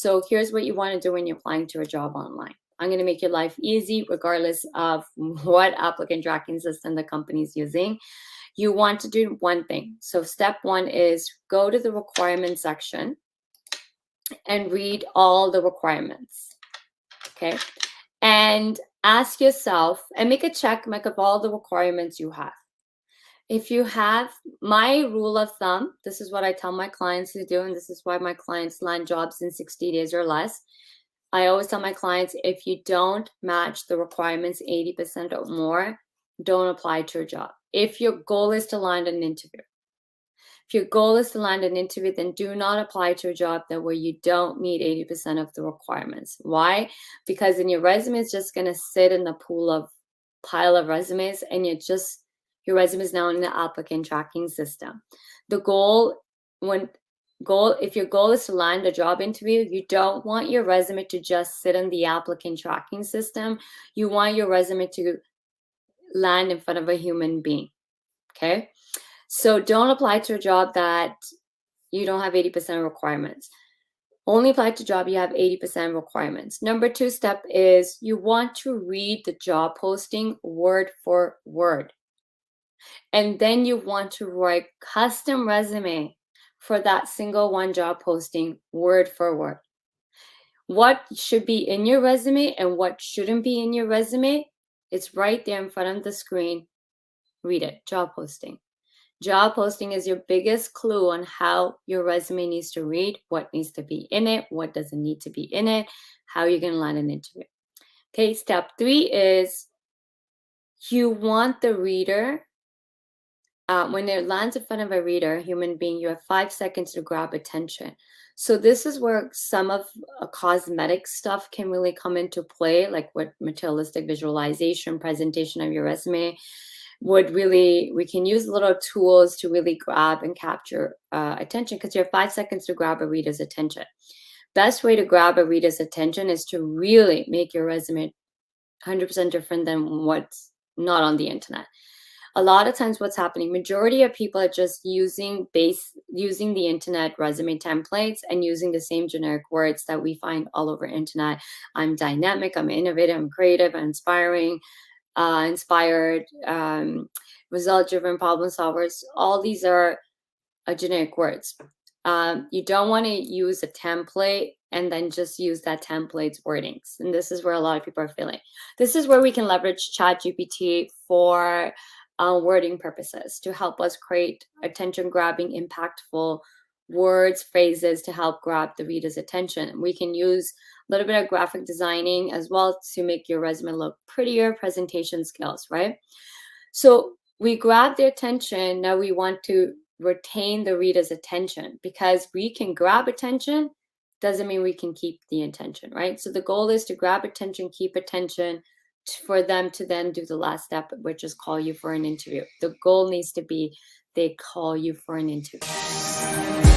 So here's what you want to do when you're applying to a job online. I'm going to make your life easy regardless of what applicant tracking system the company's using. You want to do one thing. So step one is go to the requirements section and read all the requirements. Okay. And ask yourself and make a check mark of all the requirements you have. If you have, my rule of thumb, this is what I tell my clients to do, and this is why my clients land jobs in 60 days or less. I always tell my clients, if you don't match the requirements 80% or more, don't apply to a job. If your goal is to land an interview, then do not apply to a job that where you don't meet 80% of the requirements. Why? Because then your resume is just going to sit in the pile of resumes, and your resume is now in the applicant tracking system. If your goal is to land a job interview, you don't want your resume to just sit in the applicant tracking system. You want your resume to land in front of a human being. Okay? So don't apply to a job that you don't have 80% requirements. Only apply to a job you have 80% requirements. Number 2 step is you want to read the job posting word for word. And then you want to write custom resume for that single one job posting word for word. What should be in your resume and what shouldn't be in your resume, it's right there in front of the screen. Read it. Job posting. Job posting is your biggest clue on how your resume needs to read, what needs to be in it, what doesn't need to be in it, how you're going to land an interview. Okay, step 3 is you want the reader, when it lands in front of a reader, a human being, you have 5 seconds to grab attention. So this is where some of cosmetic stuff can really come into play, like what materialistic visualization, presentation of your resume. We can use little tools to really grab and capture attention, because you have 5 seconds to grab a reader's attention. Best way to grab a reader's attention is to really make your resume 100% different than what's not on the internet. A lot of times what's happening, majority of people are just using the internet resume templates and using the same generic words that we find all over internet. I'm dynamic, I'm innovative, I'm creative, I'm inspiring, inspired, result-driven problem solvers. All these are generic words. You don't want to use a template and then just use that template's wordings. And this is where a lot of people are failing. This is where we can leverage ChatGPT for wording purposes to help us create attention-grabbing, impactful words, phrases to help grab the reader's attention. We can use a little bit of graphic designing as well to make your resume look prettier, presentation skills, right? So we grab their attention. Now we want to retain the reader's attention, because we can grab attention doesn't mean we can keep the attention, right? So the goal is to grab attention, keep attention, for them to then do the last step, which is call you for an interview. The goal needs to be they call you for an interview.